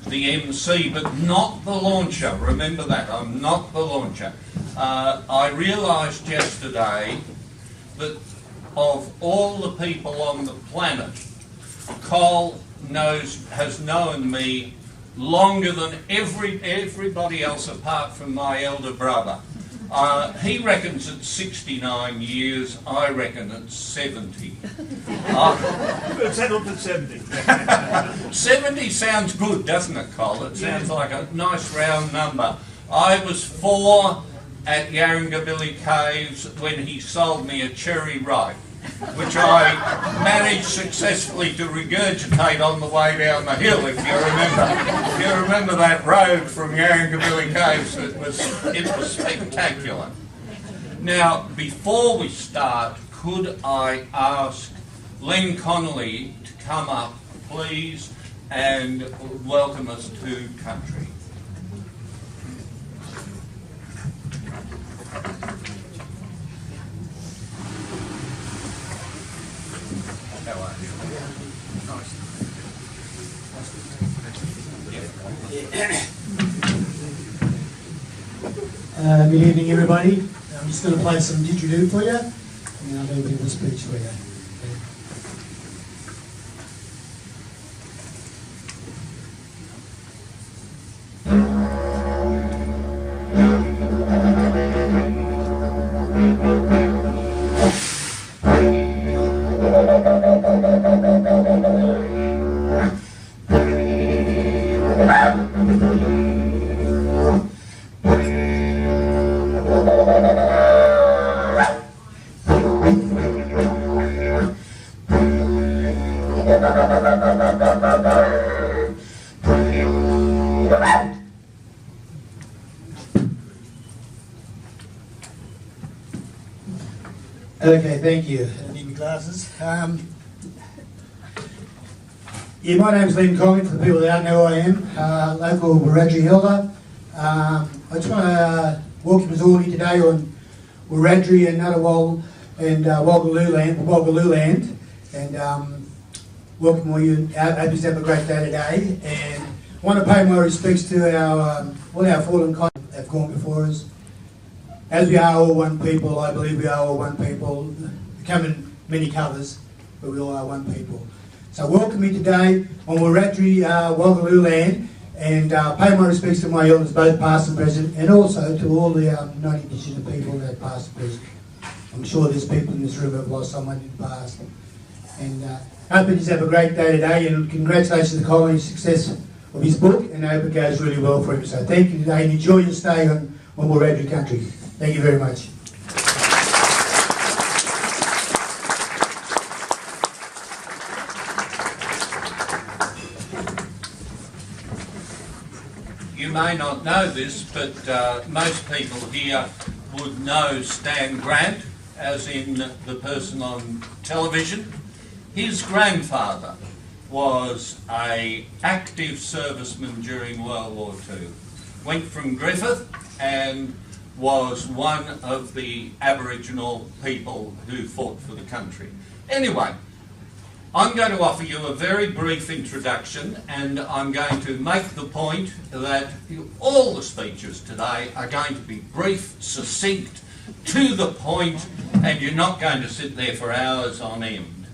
the MC, but not the launcher. Remember that, I'm not the launcher. I realised yesterday that of all the people on the planet, Col has known me longer than everybody else apart from my elder brother. He reckons it's 69 years, I reckon it's 70. Let's settle for 70. 70 sounds good, doesn't it, Col? It sounds like a nice round number. I was 4 at Yarrangobilly Caves when he sold me a cherry ripe, which I managed successfully to regurgitate on the way down the hill, if you remember. If you remember that road from Yarrangobilly Caves, it was spectacular. Now, before we start, could I ask Len Connelly to come up, please, and welcome us to country. Good evening, everybody. I'm just going to play some didgeridoo for you, and then I'll do a bit of a speech for you. Okay, thank you. I need my glasses. Yeah, my name's Len Connelly, for the people that don't know who I am, local Wiradjuri elder. I just want to welcome us all here today on Wiradjuri and Ngunnawal and Walgaloo land, and welcome all you. I hope you have a great day today, and I want to pay my respects to all our fallen colleagues that have gone before us. As we are all one people, I believe we are all one people. We come in many colours, but we all are one people. So welcome me today on Wiradjuri, Walgaloo land, and pay my respects to my elders, both past and present, and also to all the non-Indigenous people that are past and present. I'm sure there's people in this room who have lost someone in the past. And I hope you just have a great day today, and congratulations to Colin on his success of his book, and I hope it goes really well for him. So thank you today, and enjoy your stay on Wiradjuri country. Thank you very much. You may not know this, but most people here would know Stan Grant, as in the person on television. His grandfather was an active serviceman during World War II. Went from Griffith and was one of the Aboriginal people who fought for the country. Anyway, I'm going to offer you a very brief introduction, and I'm going to make the point that all the speeches today are going to be brief, succinct, to the point, and you're not going to sit there for hours on end.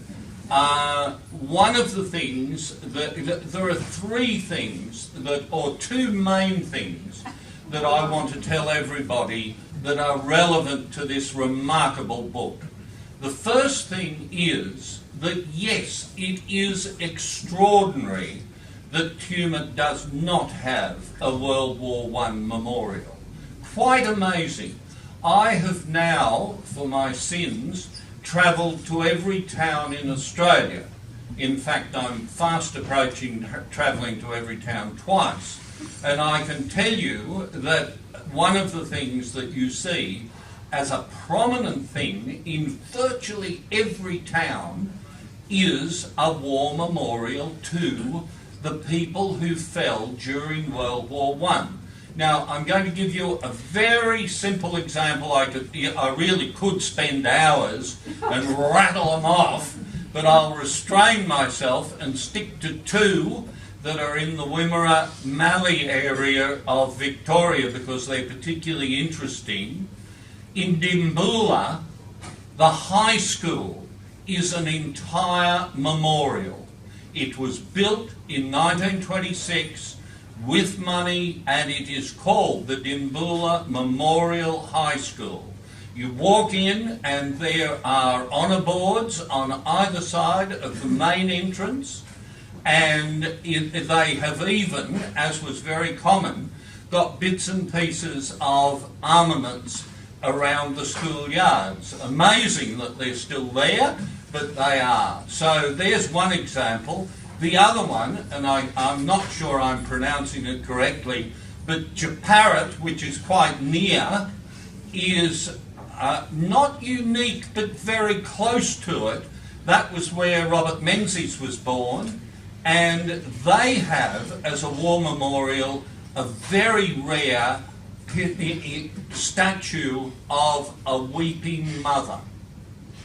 One of the things there are 3 things or 2 main things that I want to tell everybody that are relevant to this remarkable book. The first thing is that yes, it is extraordinary that Tumut does not have a World War I memorial. Quite amazing. I have now, for my sins, travelled to every town in Australia. In fact, I'm fast approaching travelling to every town twice. And I can tell you that one of the things that you see as a prominent thing in virtually every town is a war memorial to the people who fell during World War I. Now, I'm going to give you a very simple example. I really could spend hours and rattle them off, but I'll restrain myself and stick to 2 that are in the Wimmera Mallee area of Victoria because they're particularly interesting. In Dimboola, the high school is an entire memorial. It was built in 1926 with money, and it is called the Dimboola Memorial High School. You walk in and there are honour boards on either side of the main entrance, and they have even, as was very common, got bits and pieces of armaments around the schoolyards. Amazing that they're still there, but they are. So there's one example. The other one, and I'm not sure I'm pronouncing it correctly, but Japarut, which is quite near, is not unique but very close to it. That was where Robert Menzies was born, and they have, as a war memorial, a very rare statue of a weeping mother.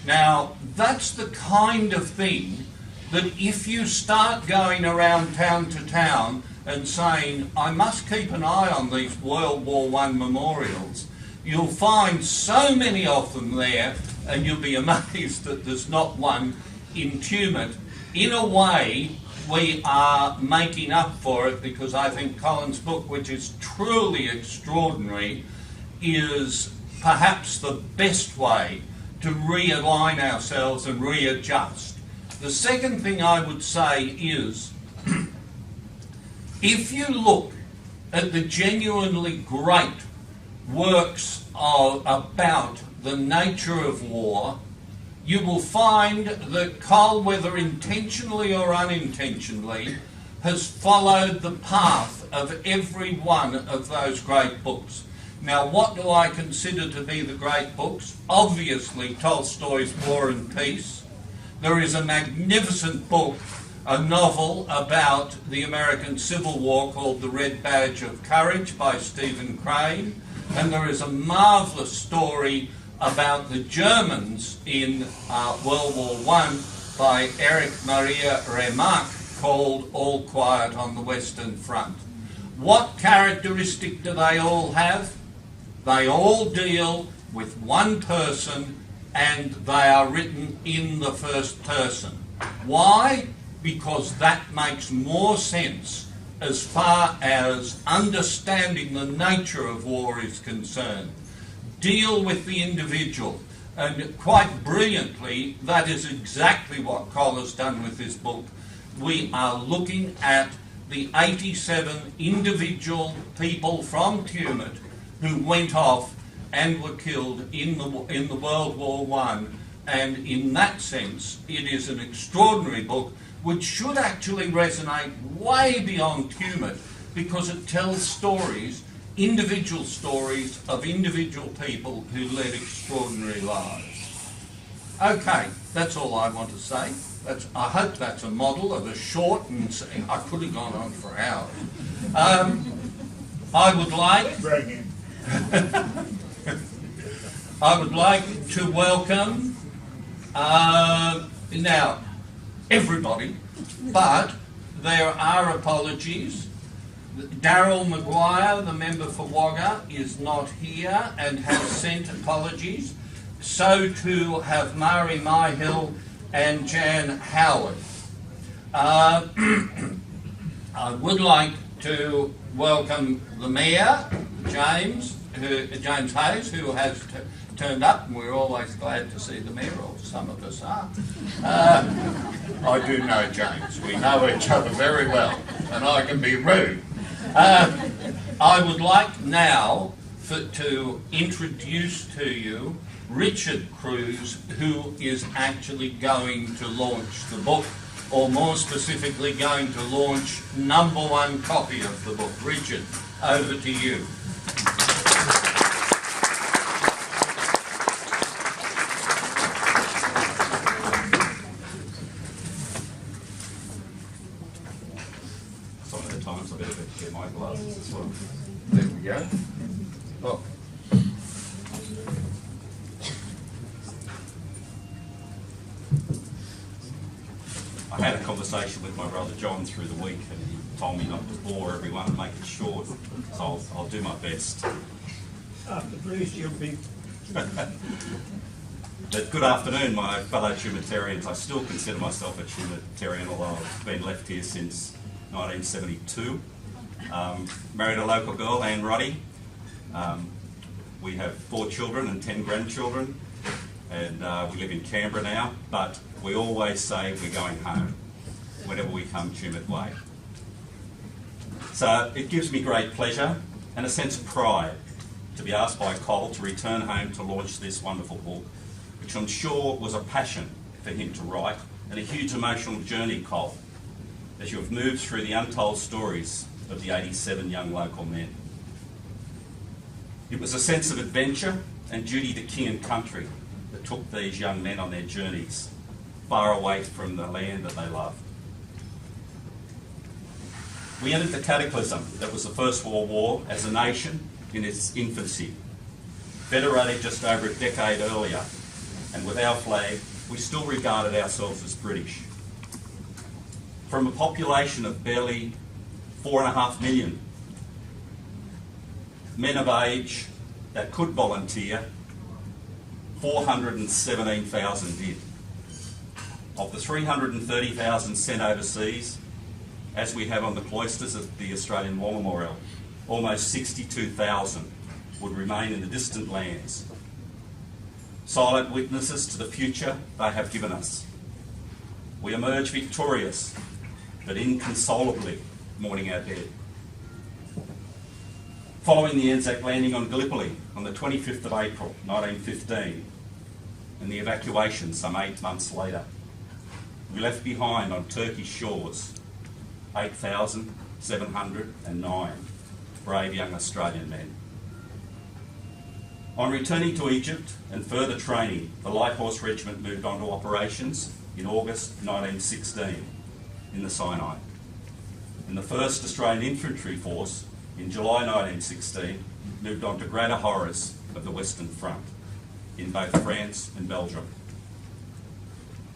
Now, that's the kind of thing that if you start going around town to town and saying, I must keep an eye on these World War I memorials, you'll find so many of them there, and you'll be amazed that there's not one in Tumut. In a way, we are making up for it because I think Colin's book, which is truly extraordinary, is perhaps the best way to realign ourselves and readjust. The second thing I would say is, if you look at the genuinely great works about the nature of war, you will find that Cole, whether intentionally or unintentionally, has followed the path of every one of those great books. Now, what do I consider to be the great books? Obviously, Tolstoy's War and Peace. There is a magnificent book, a novel about the American Civil War called The Red Badge of Courage by Stephen Crane. And there is a marvellous story about the Germans in World War I by Erich Maria Remarque called All Quiet on the Western Front. What characteristic do they all have? They all deal with one person, and they are written in the first person. Why? Because that makes more sense as far as understanding the nature of war is concerned. Deal with the individual, and quite brilliantly, that is exactly what Colin has done with this book. We are looking at the 87 individual people from Tumut who went off and were killed in the World War I, and in that sense, it is an extraordinary book which should actually resonate way beyond Tumut, because it tells stories, individual stories of individual people who led extraordinary lives. Okay, that's all I want to say. I hope that's a model of a short, and I could have gone on for hours. I would like to welcome now everybody, but there are apologies. Darryl Maguire, the member for Wagga, is not here and has sent apologies. So too have Mari Myhill and Jan Howard. I would like to welcome the Mayor, James Hayes, who has turned up, and we're always glad to see the Mayor, or some of us are. I do know James. We know each other very well, and I can be rude. I would like now to introduce to you Richard Cruz, who is actually going to launch the book, or more specifically going to launch #1 copy of the book. Richard, over to you. Some of the times I better get my glasses as well. There we go. Look. I had a conversation with my brother John through the week, and he told me not to bore everyone and make it short, so I'll do my best. After Bruce, you'll be... But good afternoon, my fellow Tumutarians. I still consider myself a Tumutarian, although I've been left here since 1972. Married a local girl, Anne Roddy. We have 4 children and 10 grandchildren, and we live in Canberra now, but we always say we're going home whenever we come Tumut way. So it gives me great pleasure and a sense of pride to be asked by Col to return home to launch this wonderful book, which I'm sure was a passion for him to write, and a huge emotional journey, Col, as you have moved through the untold stories of the 87 young local men. It was a sense of adventure and duty to king and country that took these young men on their journeys, far away from the land that they loved. We entered the cataclysm that was the First World War as a nation in its infancy, federated just over a decade earlier, and with our flag, we still regarded ourselves as British. From a population of barely 4.5 million, men of age that could volunteer, 417,000 did. Of the 330,000 sent overseas, as we have on the cloisters of the Australian War Memorial, almost 62,000 would remain in the distant lands, silent witnesses to the future they have given us. We emerge victorious, but inconsolably mourning our dead. Following the Anzac landing on Gallipoli on the 25th of April 1915 and the evacuation some 8 months later, we left behind on Turkish shores 8,709 brave young Australian men. On returning to Egypt and further training, the Light Horse Regiment moved on to operations in August 1916 in the Sinai. And the 1st Australian Infantry Force in July 1916 moved on to greater horrors of the Western Front in both France and Belgium.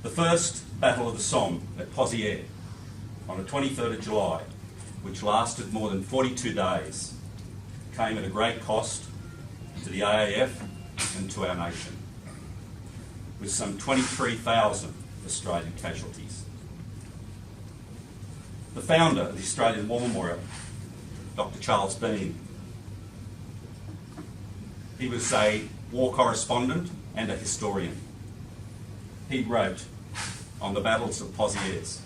The first Battle of the Somme at Pozières on the 23rd of July, which lasted more than 42 days, came at a great cost to the AAF and to our nation, with some 23,000 Australian casualties. The founder of the Australian War Memorial, Dr. Charles Bean, he was a war correspondent and a historian. He wrote on the battles of Pozières,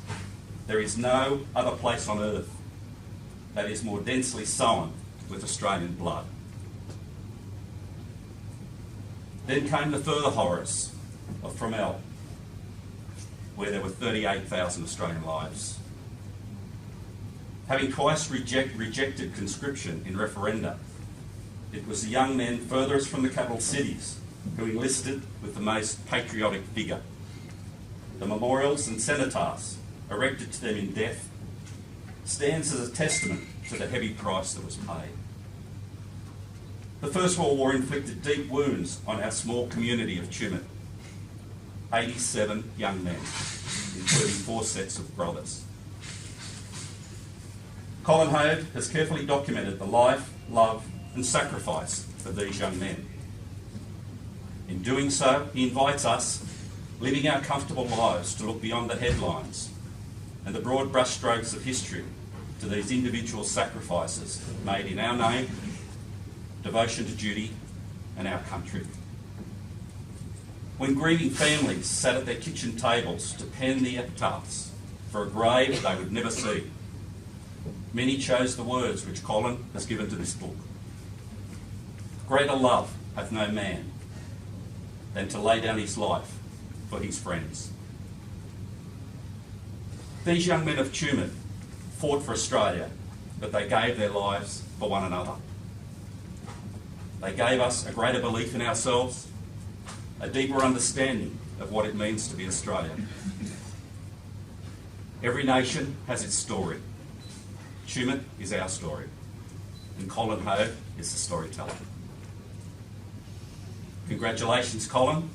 "There is no other place on earth that is more densely sown with Australian blood." Then came the further horrors of Fromelles, where there were 38,000 Australian lives. Having twice rejected conscription in referenda, it was the young men furthest from the capital cities who enlisted with the most patriotic vigour. The memorials and cenotaphs erected to them in death stands as a testament to the heavy price that was paid. The First World War inflicted deep wounds on our small community of Tumut. 87 young men, including 4 sets of brothers. Colin Hoad has carefully documented the life, love and sacrifice of these young men. In doing so, he invites us, living our comfortable lives, to look beyond the headlines and the broad brushstrokes of history to these individual sacrifices made in our name, devotion to duty and our country. When grieving families sat at their kitchen tables to pen the epitaphs for a grave they would never see, many chose the words which Colin has given to this book. Greater love hath no man than to lay down his life for his friends. These young men of Tumut fought for Australia, but they gave their lives for one another. They gave us a greater belief in ourselves, a deeper understanding of what it means to be Australian. Every nation has its story. Tumut is our story, and Colin Hoad is the storyteller. Congratulations, Colin,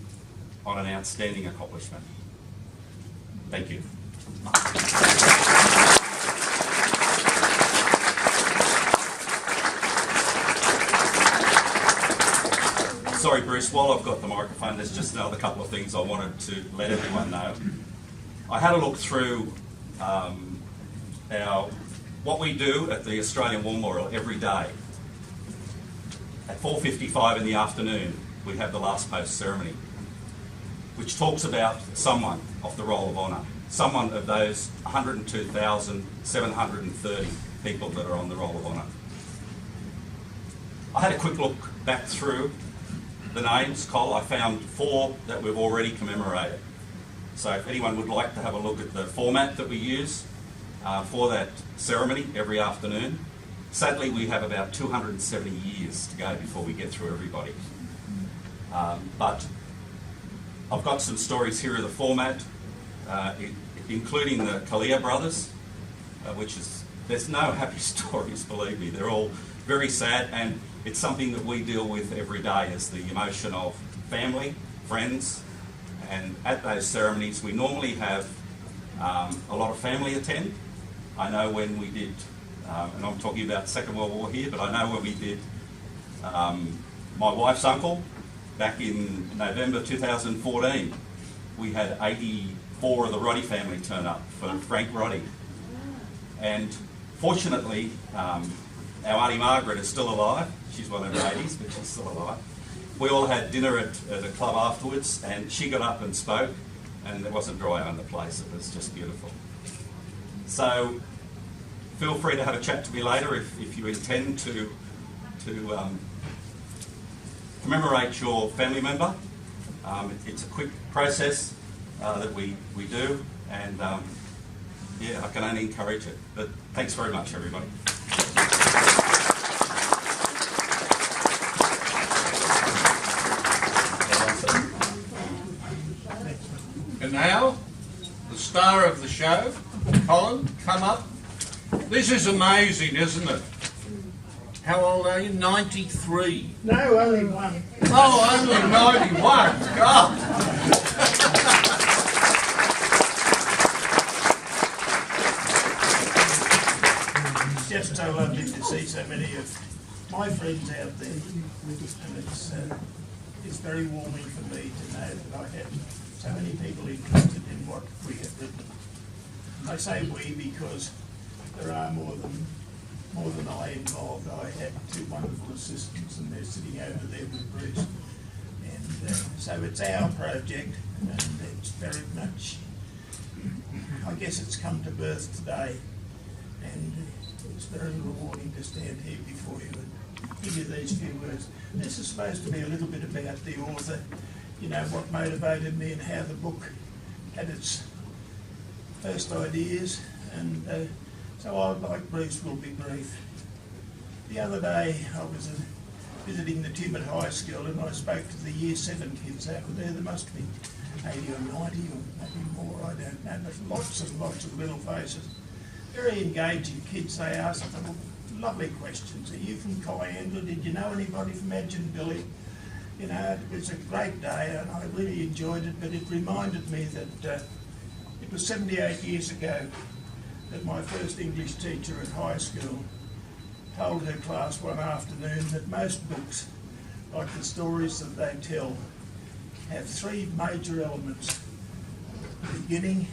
on an outstanding accomplishment. Thank you. Sorry, Bruce, while I've got the microphone, there's just another couple of things I wanted to let everyone know. I had a look through what we do at the Australian War Memorial every day. At 4:55 in the afternoon, we have the last post ceremony, which talks about someone of the Roll of Honour, someone of those 102,730 people that are on the Roll of Honour. I had a quick look back through the names, Col. I found 4 that we've already commemorated. So if anyone would like to have a look at the format that we use for that ceremony every afternoon, sadly we have about 270 years to go before we get through everybody. But I've got some stories here of the format, including the Kalia brothers, there's no happy stories, believe me. They're all very sad, and it's something that we deal with every day, is the emotion of family, friends, and at those ceremonies we normally have a lot of family attend. I know when we did, and I'm talking about the Second World War here, but I know when we did my wife's uncle back in November 2014, we had 84 of the Roddy family turn up for Frank Roddy. And fortunately, our Auntie Margaret is still alive. She's well in her 80s, but she's still alive. We all had dinner at a club afterwards, and she got up and spoke, and there wasn't dry on the place. It was just beautiful. So feel free to have a chat to me later if you intend to commemorate your family member. It's a quick process that we do, and yeah, I can only encourage it. But thanks very much, everybody. And now, the star of the show, Colin, come up. This is amazing, isn't it? How old are you? 93? No, only one. Oh, only 91. God! It's just so lovely to see so many of my friends out there, and it's very warming for me to know that I have so many people interested in what we have written. I say we because there are more than I involved. I have 2 wonderful assistants, and they're sitting over there with Bruce. And so it's our project, and it's very much, I guess it's come to birth today. And it's very rewarding to stand here before you and give you these few words. This is supposed to be a little bit about the author, you know, what motivated me and how the book had its first ideas. And so I, like Bruce, will be brief. The other day I was visiting the Tumut High School, and I spoke to the Year 7 kids over there. There must be 80 or 90 or maybe more, I don't know. There's lots and lots of little faces. Very engaging kids. They asked them lovely questions. Are you from Coriander? Did you know anybody from Edginbilly? You know, it was a great day, and I really enjoyed it, but it reminded me that it was 78 years ago that my first English teacher at high school told her class one afternoon that most books, like the stories that they tell, have 3 major elements: a beginning,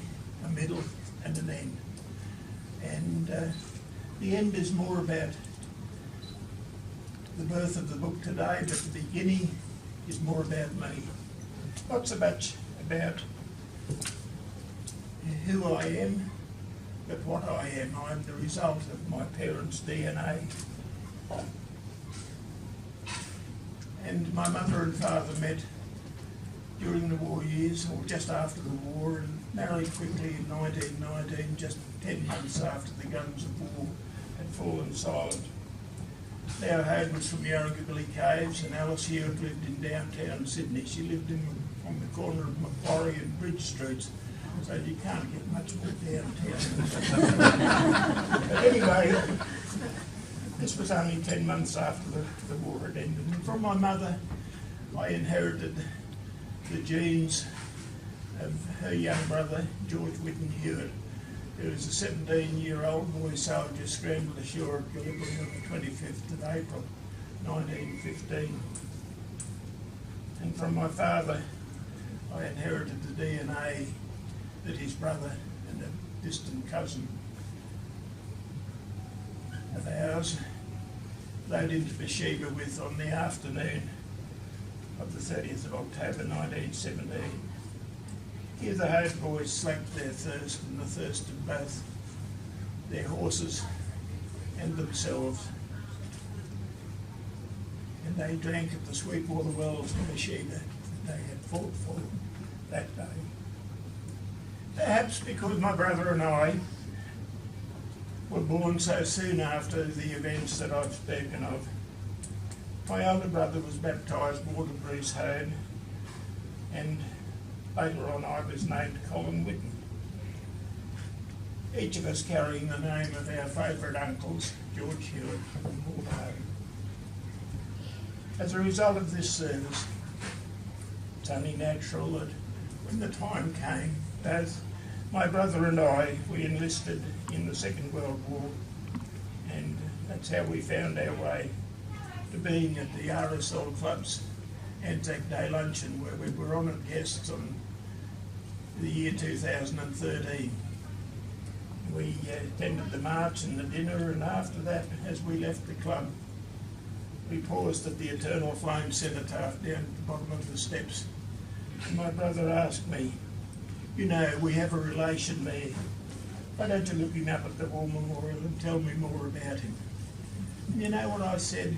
a middle, and an end. And the end is more about the birth of the book today, but the beginning is more about me. Not so much about who I am, but what I am. I'm the result of my parents' DNA. And my mother and father met during the war years, or just after the war, and married quickly in 1919, just 10 months after the guns of war had fallen silent. Now Hoad was from Yarrangobilly Caves, and Alice Hewitt lived in downtown Sydney. She lived on the corner of Macquarie and Bridge Streets, so you can't get much more downtown. But anyway, this was only 10 months after the war had ended. And from my mother, I inherited the genes of her young brother, George Whitten Hewitt, There was a 17-year-old boy soldier scrambled ashore at Gallipoli on the 25th of April 1915. And from my father, I inherited the DNA that his brother and a distant cousin of ours rode into Bathsheba with on the afternoon of the 30th of October 1917. Here the Hoad boys slaked their thirst and the thirst of both their horses and themselves. And they drank at the Sweetwater Wells in Bathsheba that they had fought for that day. Perhaps because my brother and I were born so soon after the events that I've spoken of. My older brother was baptised Waterbury's Hoad, and later on I was named Colin Whitten. Each of us carrying the name of our favourite uncles, George Hewitt and Maud Hoad. As a result of this service, it's only natural that when the time came, both my brother and I, we enlisted in the Second World War, and that's how we found our way to being at the RSL Club's Anzac Day Luncheon, where we were honoured guests on the year 2013. We attended the march and the dinner, and after that, as we left the club, we paused at the Eternal Flame cenotaph down at the bottom of the steps. And my brother asked me, "You know, we have a relation there. Why don't you look him up at the War Memorial and tell me more about him?" And you know what I said?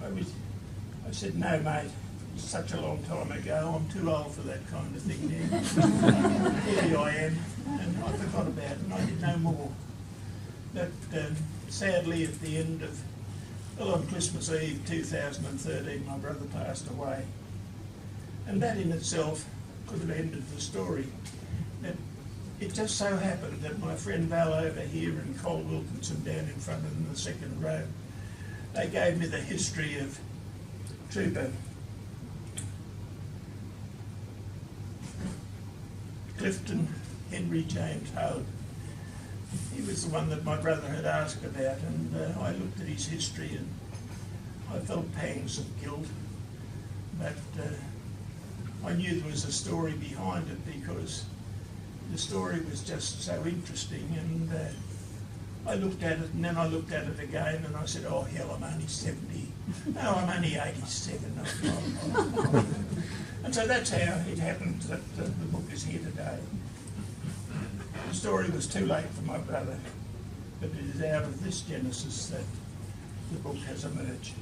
I said, "No, mate, it's such a long time ago. I'm too old for that kind of thing now." Here I am, and I forgot about it, and I did no more. But sadly, at the end of, on Christmas Eve 2013, my brother passed away. And that in itself could have ended the story. But it just so happened that my friend Val over here and Cole Wilkinson down in front in the second row, they gave me the history of Trooper Clifton Henry James Hoad. He was the one that my brother had asked about, and I looked at his history and I felt pangs of guilt, but I knew there was a story behind it because the story was just so interesting, and I looked at it and then I looked at it again and I said, "Oh hell, I'm only 70. No, I'm only 87. And so that's how it happened that the book is here today. The story was too late for my brother, but it is out of this genesis that the book has emerged.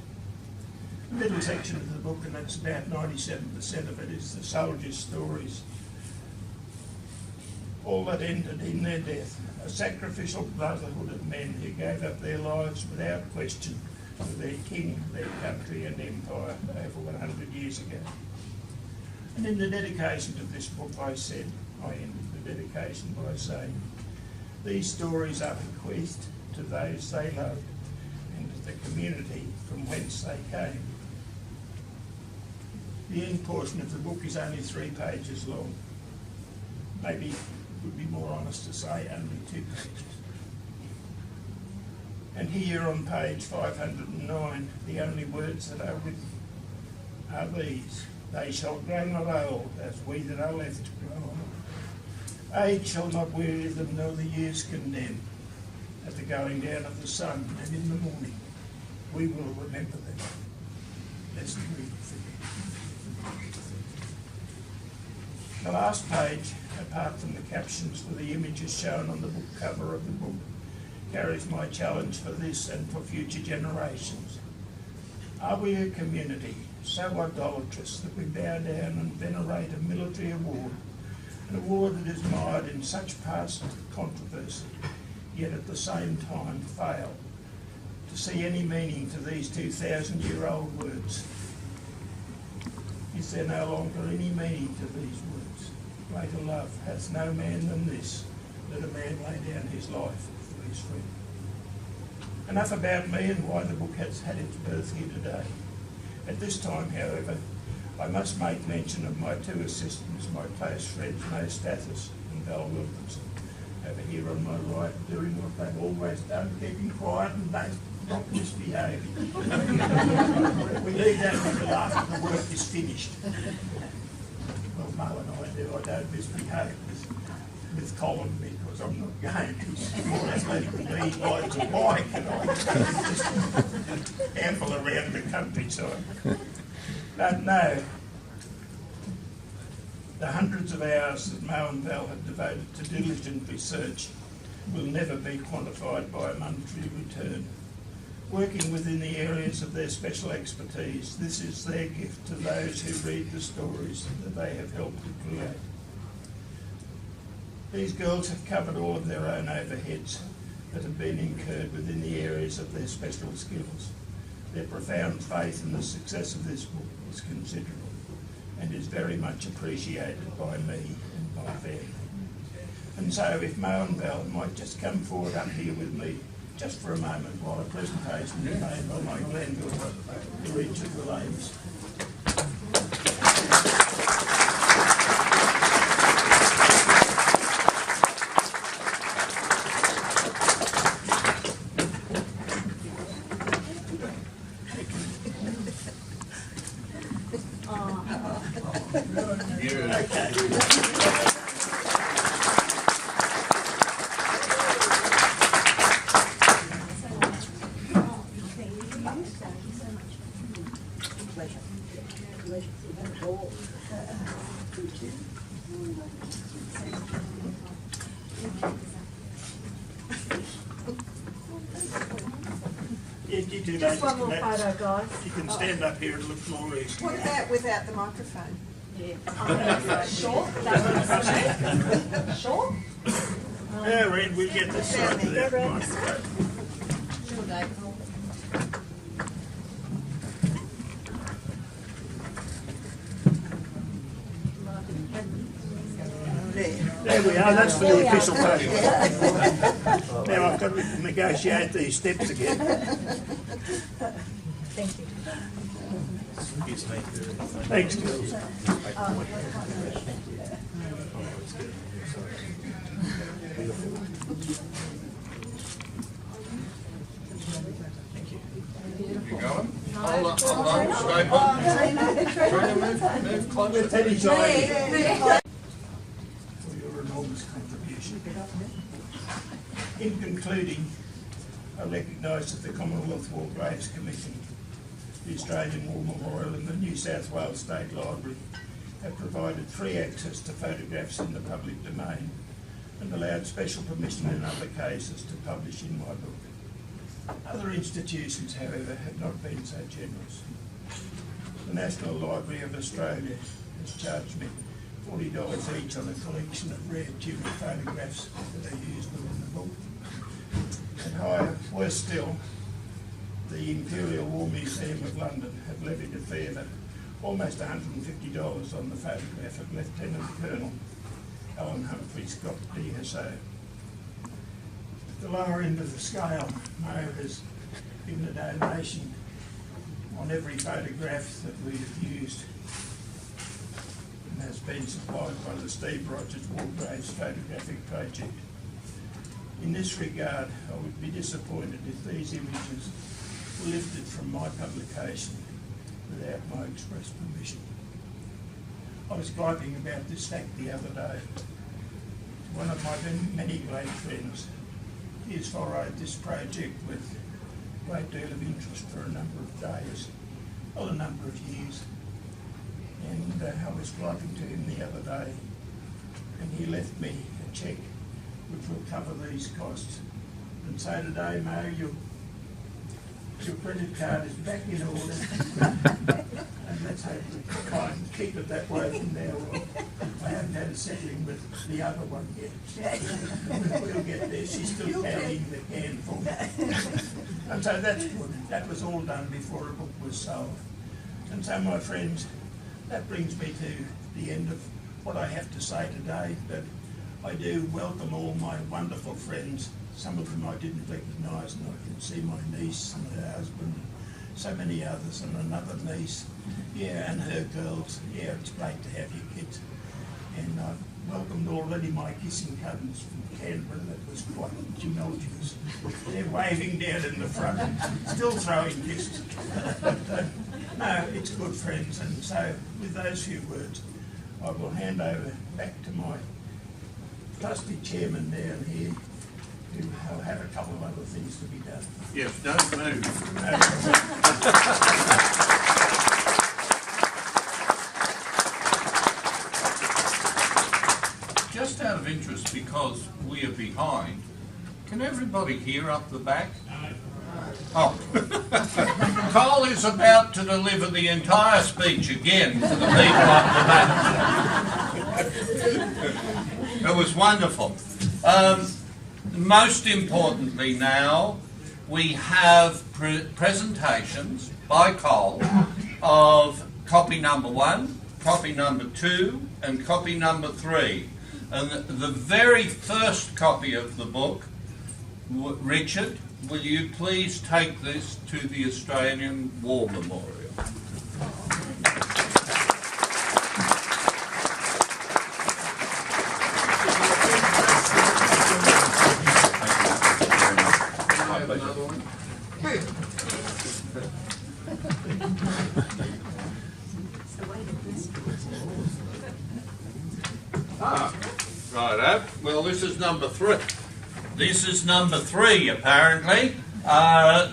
The middle section of the book, and that's about 97% of it, is the soldiers' stories. All that ended in their death, a sacrificial brotherhood of men who gave up their lives without question for their king, their country and empire over 100 years ago. And in the dedication of this book I ended the dedication by saying, these stories are bequeathed to those they loved and to the community from whence they came. The end portion of the book is only 3 pages long. Maybe it would be more honest to say only 2 pages. And here on page 509, the only words that are written are these: they shall grow not old, as we that are left grow old. Age shall not weary them, nor the years condemn. At the going down of the sun and in the morning, we will remember them, lest we forget. The last page, apart from the captions for the images shown on the book cover of the book, carries my challenge for this and for future generations. Are we a community so idolatrous that we bow down and venerate a military award, an award that is mired in such past controversy, yet at the same time fail to see any meaning to these 2,000-year-old words? Is there no longer any meaning to these words? Greater love hath no man than this, that a man lay down his life for his friend. Enough about me and why the book has had its birth here today. At this time, however, I must make mention of my 2 assistants, my close friends, Stathis and Wilkinson, over here on my right, doing what they've always done, keeping quiet and not misbehaving. We leave that until after the work is finished. Well, Mo and I do. I don't misbehave with Colin because I'm not going. He's more athletic than me. He rides a bike and I just amble around the countryside. But no, the hundreds of hours that Mo and Val have devoted to diligent research will never be quantified by a monetary return. Working within the areas of their special expertise, this is their gift to those who read the stories that they have helped to create. These girls have covered all of their own overheads that have been incurred within the areas of their special skills. Their profound faith in the success of this book is considerable and is very much appreciated by me and my family. And so if Mo and Val might just come forward up here with me just for a moment while a presentation is made by my granddaughter to each of the ladies. Just one more photo, guys. You can stand up here and look more easy. What about without the microphone? Yeah. Sure. Sure. Yeah, Red, we'll get this side of that microphone. Sure, Dave. There we are, that's for the official photo. Now I've got to negotiate these steps again. Thank you. Thanks, girls. You going? Hold on, stay put. Try to move closer. Teddy time. For your enormous contribution. In concluding, I recognise that the Commonwealth War Graves Commission, the Australian War Memorial and the New South Wales State Library have provided free access to photographs in the public domain and allowed special permission in other cases to publish in my book. Other institutions, however, have not been so generous. The National Library of Australia has charged me $40 each on a collection of rare Tumut photographs that are used within the book. And higher, worse still, the Imperial War Museum of London have levied a fee of almost $150 on the photograph of Lieutenant Colonel Alan Humphrey Scott, DSO. At the lower end of the scale, Mo has given a donation on every photograph that we have used and has been supplied by the Steve Rogers War Graves Photographic Project. In this regard, I would be disappointed if these images were lifted from my publication without my express permission. I was griping about this fact the other day. One of my many great friends, he has followed this project with a great deal of interest for a number of days, well, a number of years. And I was griping to him the other day, and he left me a cheque which will cover these costs. And so today, Mo, your credit card is back in order. And let's hope we try and keep it that way from now on. I haven't had a settling with the other one yet. We'll get there. She's still counting the can for me. And so that's good. That was all done before a book was sold. And so, my friends, that brings me to the end of what I have to say today. But I do welcome all my wonderful friends. Some of them I didn't recognise, and I can see my niece and her husband, so many others, and another niece, yeah, and her girls. Yeah, it's great to have you kids. And I've welcomed already my kissing cousins from Canberra. That was quite tumultuous. They're waving down in the front, still throwing kisses. No, it's good friends, and so with those few words, I will hand over back to my trusty chairman down here, who will have a couple of other things to be done. Yes, don't move. Just out of interest, because we are behind, can everybody hear up the back? Oh. Cole is about to deliver the entire speech again to the people up the back. It was wonderful. Most importantly now, we have presentations by Cole of copy number 1, copy number 2 and copy number 3. And the very first copy of the book, Richard, will you please take this to the Australian War Memorial? Righto. Well, this is number 3. This is number 3, apparently.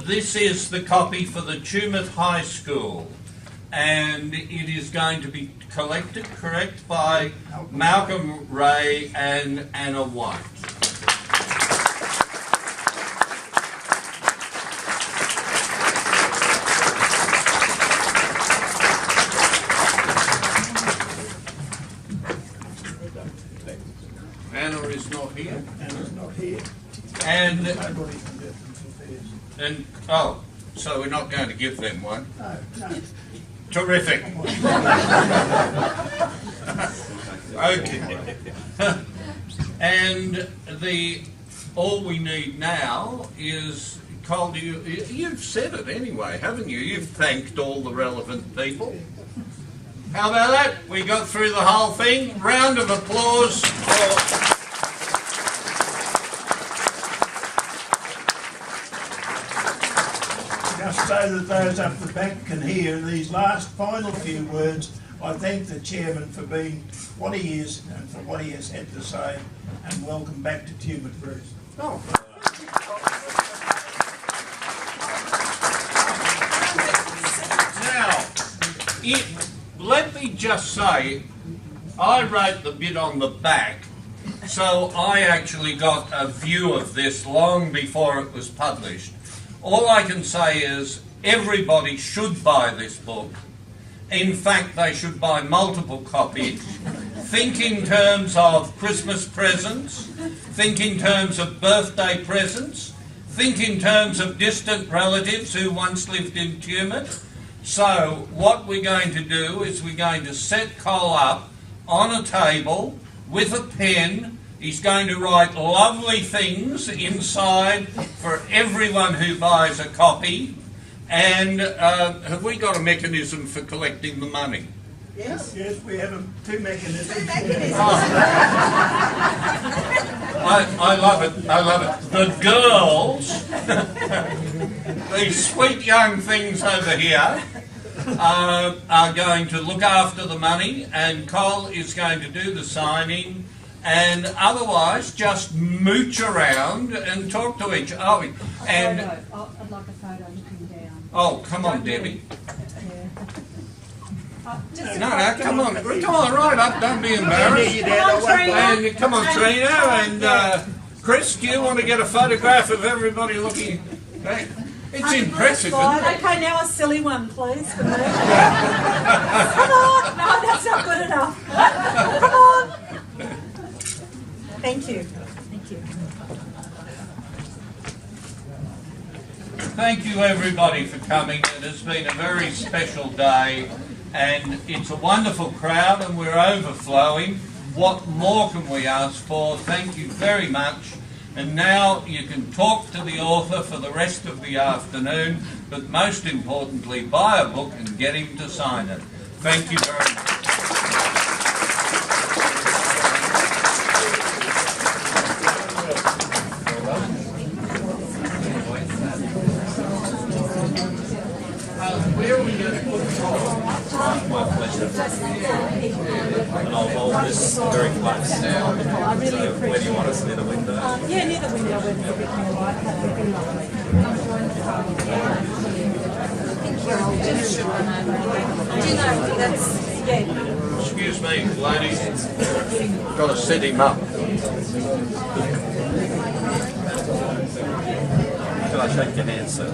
This is the copy for the Tumut High School, and it is going to be collected, correct, by Malcolm Ray and Anna White. Anna is not here. Anna's not here. And Nobody can do it until Thursday. And, oh, so we're not going to give them one. No, no. Terrific. Okay. And all we need now is, Cole, you've said it anyway, haven't you? You've thanked all the relevant people. How about that? We got through the whole thing. Round of applause for... Just so that those up the back can hear these last final few words, I thank the chairman for being what he is and for what he has had to say, and welcome back to Tumut, Cruz. Oh. Now, let me just say, I wrote the bit on the back, so I actually got a view of this long before it was published. All I can say is everybody should buy this book. In fact, they should buy multiple copies. Think in terms of Christmas presents. Think in terms of birthday presents. Think in terms of distant relatives who once lived in Tumut. So what we're going to do is we're going to set Cole up on a table with a pen. He's going to write lovely things inside for everyone who buys a copy. And have we got a mechanism for collecting the money? Yes, yes, we have two mechanisms. I love it, I love it. The girls, these sweet young things over here, are going to look after the money, and Cole is going to do the signing, and otherwise just mooch around and talk to each other. And I'd like a photo looking down. oh, come on, Debbie. Just No, come on, right up, don't be embarrassed. And come on, Trina, and Chris, do you want to get a photograph of everybody looking? Hey, it's impressive, isn't it? Okay, now a silly one, please, for me. Come on! No, that's not good enough. Come on! Thank you. Thank you. Thank you, everybody, for coming. It has been a very special day, and it's a wonderful crowd, and we're overflowing. What more can we ask for? Thank you very much. And now you can talk to the author for the rest of the afternoon, but most importantly, buy a book and get him to sign it. Thank you very much. hold this very close. I really So appreciate where do you want us, near the window? Yeah, near the window where there's a bit more light, that would be lovely. Do you know that's Yeah. Excuse me, ladies. Got to set him up. Can I shake your hand, sir?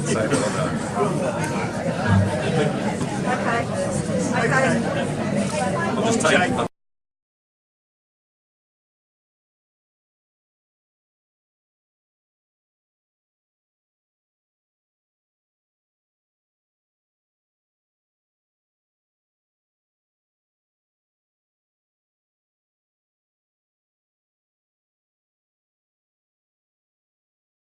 Say well done. okay? Okay. I'll just take